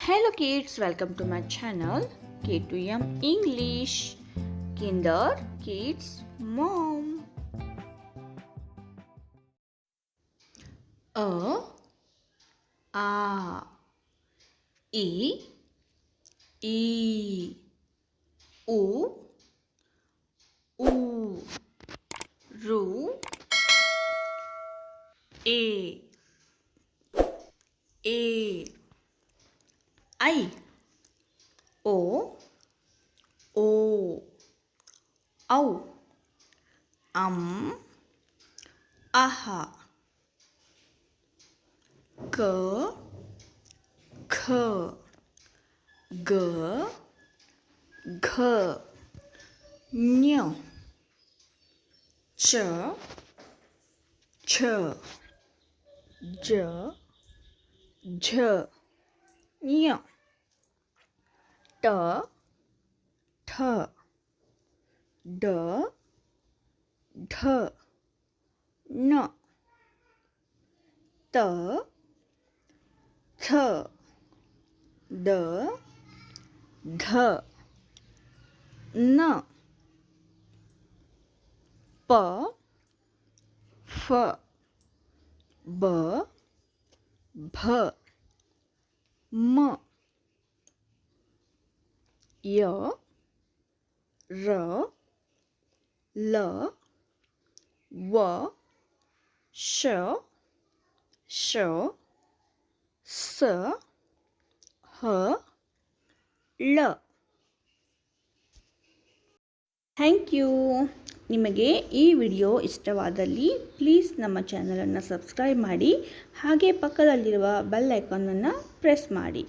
Hello kids, welcome to my channel K2M English, Kinder Kids Mom. A, E, U, Ru, A, I, O, Au, Aha, K, G, Ñ, Ch, J, Ñ, T, D, N, T, D, N, P, F, B, B, M, Y, R, L, W, Sh, S, H, L. Thank you. ನಿಮಗೆ ಈ video ಇಷ್ಟವಾದಲ್ಲಿ please ನಮ್ಮ ಚಾನಲನ್ನು subscribe ಮಾಡಿ, ಹಾಗೆ ಪಕ್ಕದಲ್ಲಿರುವ bell ಐಕಾನನ್ನು press ಮಾಡಿ.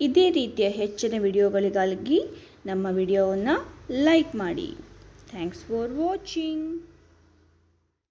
ಇದೇ ರೀತಿಯ ಹೆಚ್ಚಿನ ವಿಡಿಯೋಗಳಿಗಾಗಿ ನಮ್ಮ ವಿಡಿಯೋವನ್ನು ಲೈಕ್ ಮಾಡಿ. Thanks for watching.